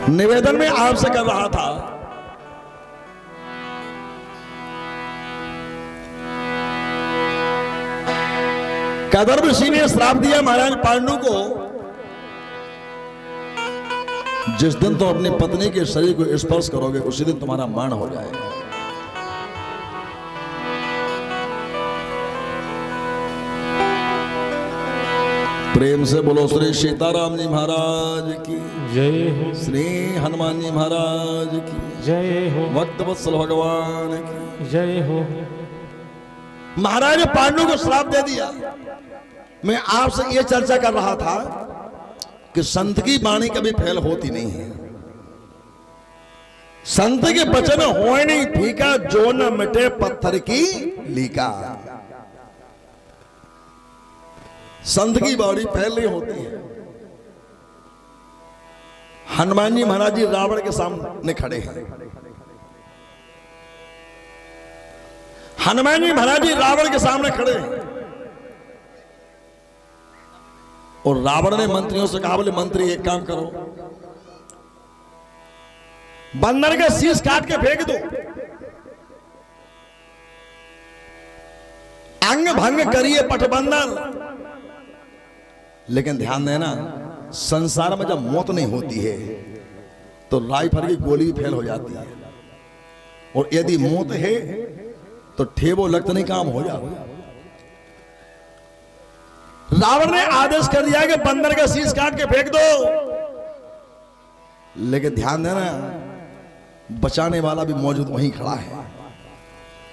निवेदन में आपसे कर रहा था कदर्भ ऋषि ने श्राप दिया महाराज पांडु को, जिस दिन तुम अपनी पत्नी के शरीर को स्पर्श करोगे उसी दिन तुम्हारा मरण हो जाएगा। प्रेम से बोलो श्री सीताराम जी महाराज की जय हो, श्री हनुमान जी महाराज की जय हो, भक्तवत्सल भगवान की जय हो। महाराज ने पांडु को श्राप दे दिया। मैं आपसे यह चर्चा कर रहा था कि संत की वाणी कभी फेल होती नहीं है। संत के वचन होए नहीं फीका, जो न मिटे पत्थर की लीका। संत की वाणी फेल नहीं होती है। हनुमान जी महाराज जी रावण के सामने खड़े हैं। हनुमान जी महाराज जी रावण के सामने खड़े हैं और रावण ने मंत्रियों से कहा, बोले मंत्री एक काम करो, बंदर का शीश काट के फेंक दो, अंग भंग करिए पटबंदर। लेकिन ध्यान देना, संसार में जब मौत नहीं होती है तो राइफल की गोली भी फेल हो जाती है, और यदि मौत है तो ठेबो लगत नहीं काम हो जाता। रावण ने आदेश कर दिया कि बंदर का शीश काट के फेंक दो, लेकिन ध्यान देना, बचाने वाला भी मौजूद वहीं खड़ा है।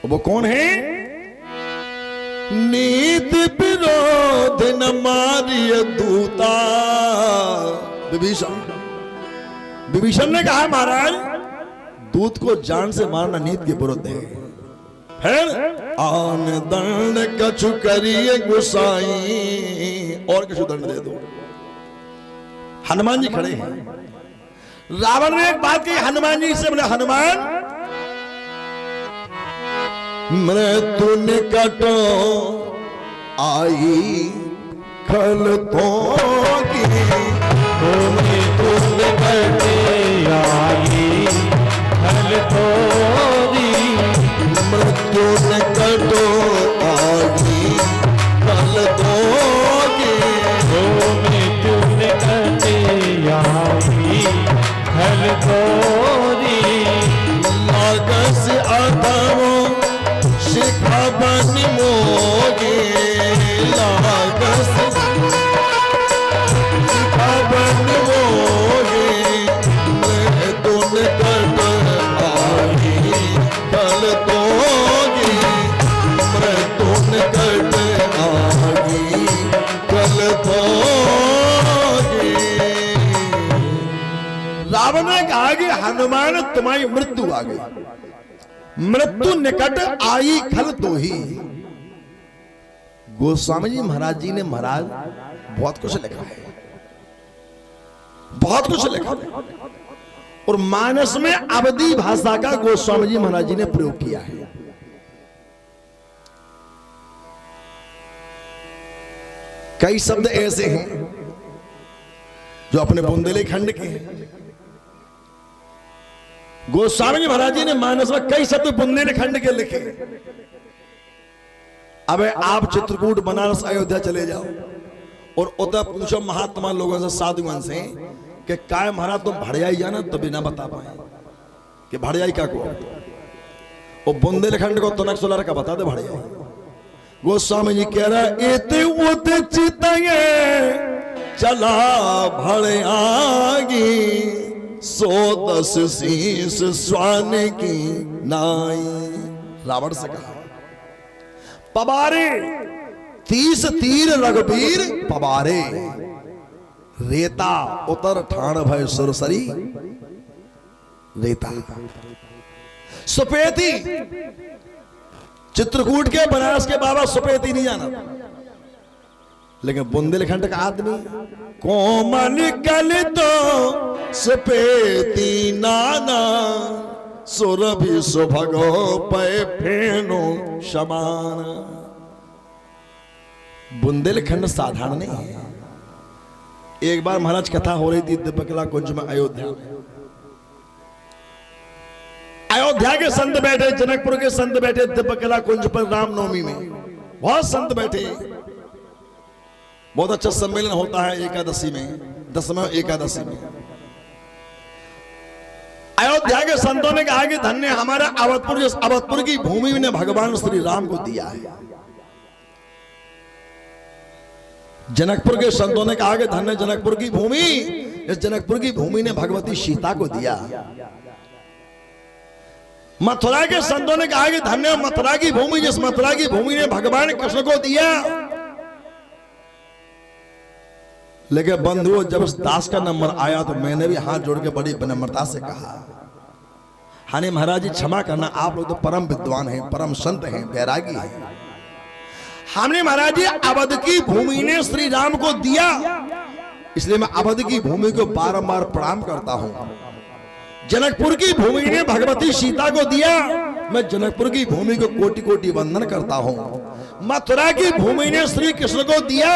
वो कौन है? नीति विरोध न मारिय दूता। विभीषण। विभीषण ने कहा, महाराज दूत को जान से मारना नीति के विरुद्ध है। फिर आन दंड कछु करिए गुसाई, और कछु दंड दे दो। हनुमान जी खड़े हैं। रावण ने एक बात कही हनुमान जी से, बोले हनुमान, मृत्यु निकटो आई खल तो की, मृत्यु निकट आई खल तोरी, मृत्यु निकटो आई खल तो की, मृत्यु निकट आई खल तोरी, मागस अधमो शिखा बन मोगे, लागस शिखा बन मोगे, मैं तुन कट आई कल तोगी, मैं तुन कट आई कल तोगी। रावण ने कहा कि हनुमान तुम्हारी मृत्यु आ गई, मृत्यु निकट आई खल तो ही। गोस्वामी जी महाराज जी ने महाराज बहुत कुछ लिखा है, बहुत कुछ लिखा है, और मानस में अवधी भाषा का गोस्वामी जी महाराज जी ने प्रयोग किया है। कई शब्द ऐसे हैं जो अपने बुंदेलखंड के हैं। गोस्वामी जी महाराज जी ने मानस में कई शब्द बुंदेलखंड के लिखे। अब आप चित्रकूट, बनारस, अयोध्या चले जाओ और उधर पूछो महात्मा लोगों से, साधुओं से कि काय महाराज तुम भड़ियाई जाना, तभी ना बता पाए कि भड़ियाई का को, वो बुंदेलखंड को तनक सोलर का बता दे भड़ियाई। गोस्वामी जी कह रहा है, एते उते चिताए चला भड़ियागी, 110 शीश स्वान की नाई। रावण से कहा, पबारे 30 तीर रघुबीर पबारे, रेता उतर ठाण भय सुरसरी रेता। सुपेती, चित्रकूट के, बनारस के बाबा सुपेती नहीं जाना, लेकिन बुंदेलखंड का आदमी कोमल कल तो सुपेती नाना, सुरभि सुभगो पै फेनो समान। बुंदेलखंड साधारण नहीं है। एक बार महाराज कथा हो रही थी दिव्यकला कुंज में, अयोध्या में। अयोध्या के संत बैठे, जनकपुर के संत बैठे दिव्यकला कुंज पर रामनवमी में, बहुत संत बैठे। बहुत अच्छा सम्मेलन होता है एकादशी में, दसवें एकादशी में। अयोध्या के संतों ने कहा कि धन्य हमारा अवधपुर, जिस अवधपुर की भूमि ने भगवान श्री राम को दिया है। जनकपुर के संतों ने कहा कि धन्य जनकपुर की भूमि, इस जनकपुर की भूमि ने भगवती सीता को दिया। मथुरा के संतों ने कहा कि धन्य मथुरा की भूमि, जिस मथुरा की भूमि ने भगवान कृष्ण को दिया। लेकिन बंधुओं, जब उस दास का नंबर आया तो मैंने भी हाथ जोड़ के बड़ी विनम्रता से कहा, हानि महाराज जी क्षमा करना, आप लोग तो परम विद्वान हैं, परम संत हैं, बैरागी हैं। हमने महाराज जी अवध की भूमि ने श्री राम को दिया, इसलिए मैं अवध की भूमि को बारंबार प्रणाम करता हूं। जनकपुर की भूमि ने भगवती सीता को दिया, मैं जनकपुर की भूमि को कोटि कोटि वंदन करता हूं। मथुरा की भूमि ने श्री कृष्ण को दिया,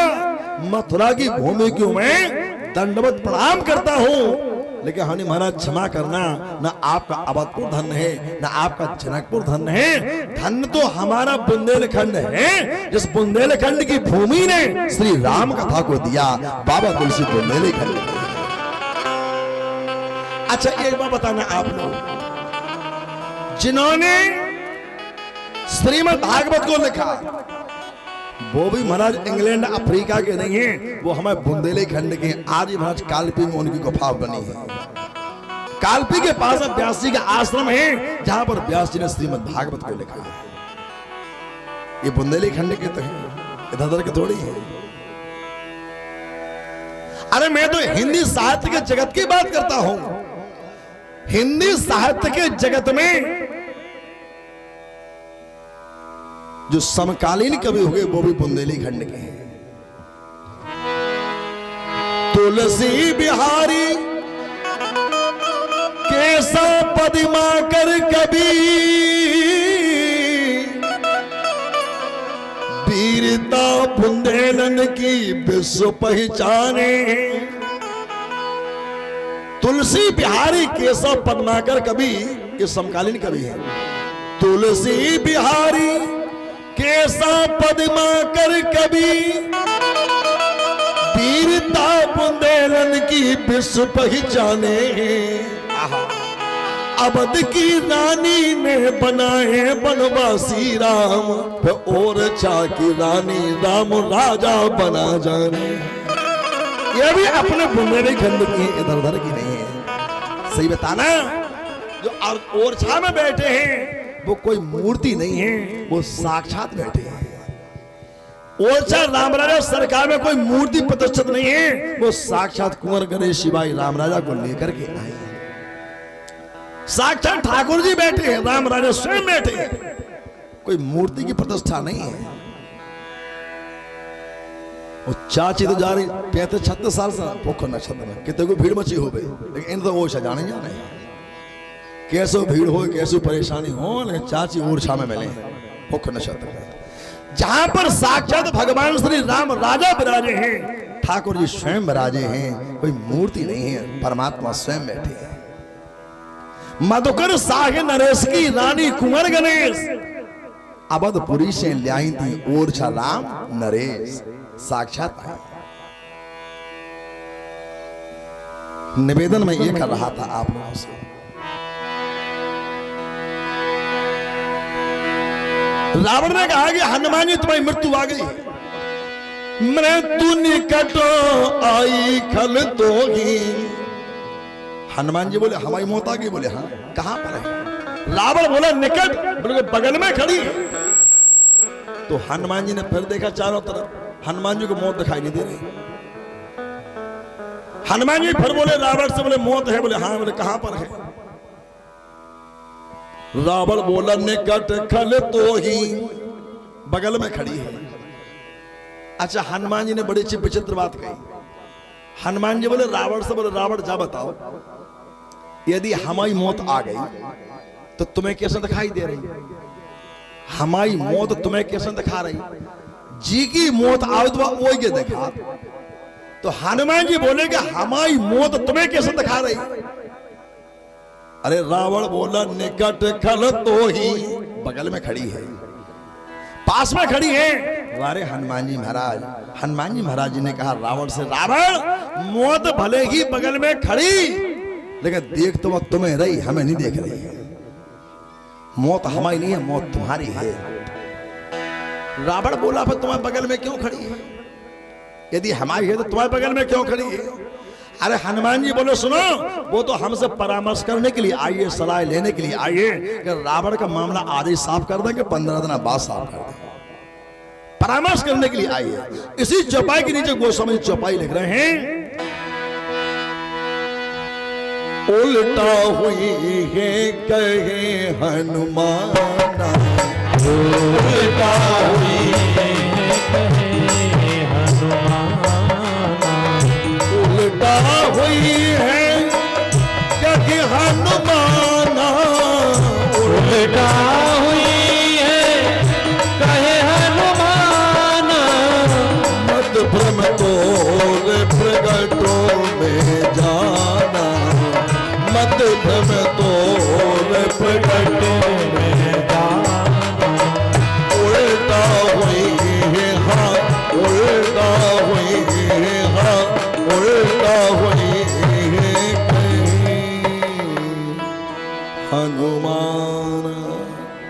मथुरा की भूमि को मैं दंडवत प्रणाम करता हूं। लेकिन हनी महाराज क्षमा करना, ना आपका अवधपुर धन है, ना आपका जनकपुर धन है, धन तो हमारा बुंदेलखंड है, जिस बुंदेलखंड की भूमि ने श्री राम कथा को दिया, बाबा तुलसी बुंदेलखंड। अच्छा एक बात बताना आप लोग, जिन्होंने श्रीमद् भागवत को लिखा वो भी महाराज इंग्लैंड अफ्रीका के नहीं है, वो हमें बुंदेलखंड के। आज ही महाराज कालपी में उनकी गुफा बनी है। कालपी के पास व्यास जी का आश्रम है, जहां पर व्यास जी ने श्रीमद् भागवत को लिखा है। ये बुंदेलखंड के तो है, इधर के थोड़ी है। अरे मैं तो हिंदी साहित्य के जगत की बात करता हूं। हिंदी साहित्य के जगत में जो समकालीन कवि हुए वो भी बुंदेलखंड के हैं। तुलसी बिहारी कैसा पदिमा कर कवि, वीरता बुंदेलन की विश्व पहचाने। तुलसी बिहारी केशव पद्माकर कवि ये समकालीन कवि है। तुलसी बिहारी कैसा पद्माकर कवि, वीरता बुंदेलन की विश्व पहचाने। अवध की रानी ने बनाए बनवासी राम, और चा की रानी राम राजा बना जाने। ये भी अपने बुंदेलखंड की, इधर उधर की नहीं है। सही बताना, जो ओरछा में बैठे हैं वो कोई मूर्ति नहीं है, वो साक्षात बैठे हैं। ओरछा रामराजा सरकार में कोई मूर्ति प्रतिष्ठित नहीं है, वो साक्षात कुंवर गणेश शिवाई रामराजा को लेकर के आए हैं। साक्षात ठाकुर जी बैठे हैं, रामराजा स्वयं बैठे हैं, कोई मूर्ति की प्रतिष्ठा नहीं है। वो चाची तो जा रही 35-36 साल से पोखर नक्षत्र में, कितने को भीड़ मची हो गई, लेकिन इन तो वो जाने जाने कैसो भीड़ हो, कैसो परेशानी हो, लेकिन चाची ओरछा में मिले पोखर नक्षत्र में, जहां पर साक्षात भगवान श्री राम राजा विराजे हैं, ठाकुर जी स्वयं विराजे हैं, कोई मूर्ति नहीं है, परमात्मा स्वयं बैठे हैं। मधुकर साहे नरेश की रानी कुंवर गणेश, अवधपुरी से ल्याई थी ओरछा राम नरेश, साक्षात आए। निवेदन में ये कर रहा था आप लोगों से, रावण ने कहा कि हनुमान जी तुम्हारी मृत्यु आ गई, मृत्यु निकट आई खल तो ही। हनुमान जी बोले हमारी मौत आ गई, बोले हाँ कहां पर है? रावण बोला निकट, बोले बगल में खड़ी। तो हनुमान जी ने फिर देखा चारों तरफ, हनुमान जी को मौत दिखाई नहीं दे रही। हनुमान जी फिर बोले रावण से, बोले मौत है, बोले हाँ, बोले कहां पर है? रावण बोला निकट खल तो ही, बगल में खड़ी है। अच्छा हनुमान जी ने बड़ी अच्छी विचित्र बात कही। हनुमान जी बोले रावण से, बोले रावण जा बताओ, यदि हमारी मौत आ गई तो तुम्हें कैसे दिखाई दे रही? हमारी मौत तुम्हें कैसे दिखा रही? जी की मौत आवत वो के देखा। तो हनुमान जी बोले कि हमारी मौत तुम्हें कैसे दिखा रही? अरे रावण बोला निकट खल तो ही, बगल में खड़ी है, पास में खड़ी है। अरे हनुमान जी महाराज, हनुमान जी महाराज जी ने कहा रावण से, रावण मौत भले ही बगल में खड़ी, लेकिन देख तो मत तुम्हें रही, हमें नहीं देख रही है। मौत हमारी नहीं है, मौत तुम्हारी है। रावण बोला फिर तुम्हारे बगल में क्यों खड़ी है? यदि हमारी है तो तुम्हारे बगल में क्यों खड़ी है? अरे हनुमान जी बोले सुनो, वो तो हमसे परामर्श करने के लिए आई है, सलाह लेने के लिए आई है कि रावण का मामला आज ही साफ कर देंगे, 15 दिन बाद साफ कर देंगे। परामर्श करने के लिए आई है। इसी चौपाई के नीचे गोस्वामी चौपाई लिख रहे हैं, उल्टा हुई है कहे हनुमाना, उल्टा हुई है कहे हनुमाना, उल्टा हुई है कहे हनुमाना, उल्टा हुई है कहे हनुमाना, मत भ्रम तोर प्रगटों में जाना, मत भ्रम तोर प्रगटों में जाना, उल्टा हुई है हाँ, उल्टा हुई है हाँ, उल्टा हुई है कहीं हनुमान,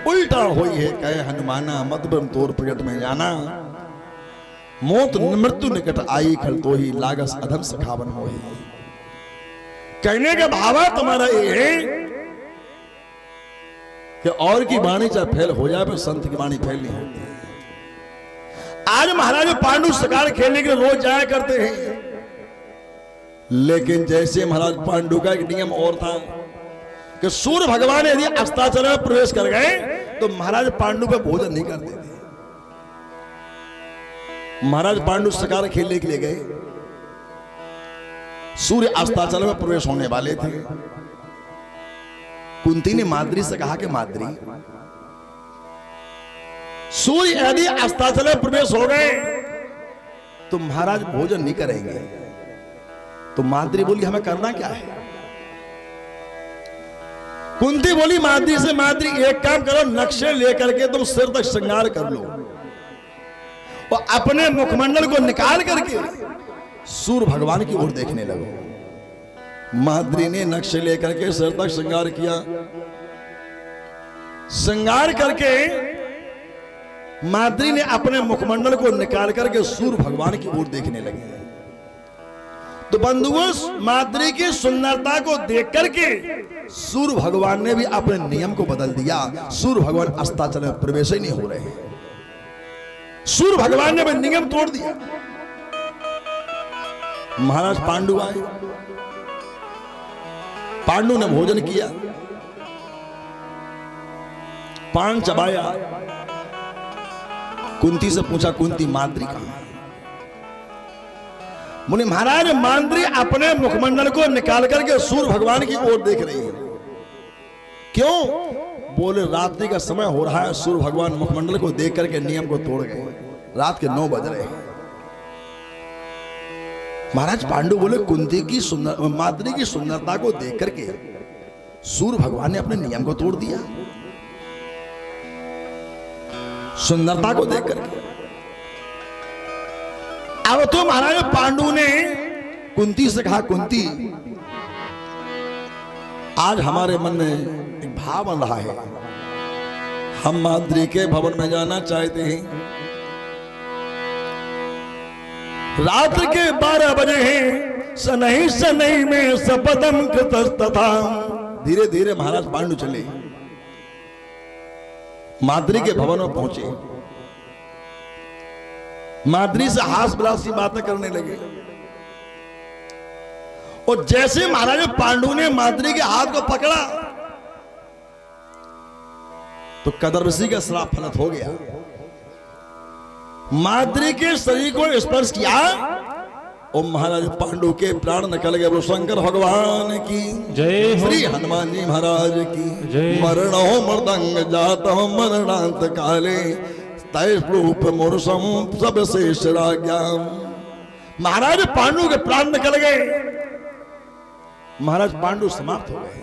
उल्टा हुई है कहे हनुमाना, मत भ्रम तोर प्रगट में जाना, मौत मृत्यु निकट आई खल तो ही, लागस अधम सखावन होई। कहने का भाव तुम्हारा ये है कि और की वाणी चाहे फैल हो जाए पर संत की वाणी फैल नहीं होती। आज महाराज पांडु शिकार खेलने के लिए रोज जाया करते हैं, लेकिन जैसे महाराज पांडु का एक नियम और था कि सूर्य भगवान यदि अस्ताचल में प्रवेश कर गए तो महाराज पांडु पे भोजन नहीं करते थे। महाराज पांडु शिकार खेलने के लिए गए, सूर्य अस्ताचल में प्रवेश होने वाले थे। कुंती ने माद्री से कहा कि माद्री, सूर्य यदि अस्ताचल में प्रवेश हो गए तो महाराज भोजन नहीं करेंगे। तो माद्री बोली हमें करना क्या है? कुंती बोली माद्री से, माद्री एक काम करो, नक्शे लेकर के तुम सिर तक श्रृंगार कर लो और अपने मुखमंडल को निकाल करके सूर्य भगवान की ओर देखने लगो। माद्री ने नक्शे लेकर के सिर तक श्रृंगार किया, श्रृंगार करके माद्री ने अपने मुखमंडल को निकाल करके सूर्य भगवान की ओर देखने लगी। तो बंधुओं, माद्री की सुंदरता को देख करके सूर्य भगवान ने भी अपने नियम को बदल दिया। सूर्य भगवान अस्ताचल में प्रवेश ही नहीं हो रहे। सूर्य भगवान ने भी नियम तोड़ दिया। महाराज पांडु आए, पांडु ने भोजन किया, पान चबाया, कुंती से पूछा कुंती माद्री कहां है? बोले महाराज माद्री अपने मुखमंडल को निकाल करके सूर्य भगवान की ओर देख रही है। क्यों? बोले रात्रि का समय हो रहा है, सूर्य भगवान मुखमंडल को देख करके नियम को तोड़ गए, रात के 9 बज रहे हैं। महाराज पांडु बोले कुंती की माद्री की सुंदरता को देख करके सूर्य भगवान ने अपने नियम को तोड़ दिया। सुंदरता को देख करके अब तो महाराज पांडु ने कुंती से कहा, कुंती आज हमारे मन में एक भाव बन रहा है, हम माद्री के भवन में जाना चाहते हैं। रात्रि के 12 बजे हैं, सनहि सनहि में सपदम कृतस्तथा। धीरे धीरे महाराज पांडु चले, माद्री के भवन में पहुंचे, माद्री से हास विलास की बातें करने लगे। और जैसे महाराज पांडु ने माद्री के हाथ को पकड़ा तो कदरवसी का श्राप फलित हो गया। माद्री के शरीर को स्पर्श किया और महाराज पांडु के प्राण निकल गए। शंकर भगवान की जय हो, श्री हनुमान जी महाराज की जय। मरणो मृदंग जातो मरणांत काले तय रूप मुरसम सब शेष राज्ञा। महाराज पांडु के प्राण निकल गए, महाराज पांडु समाप्त हो गए।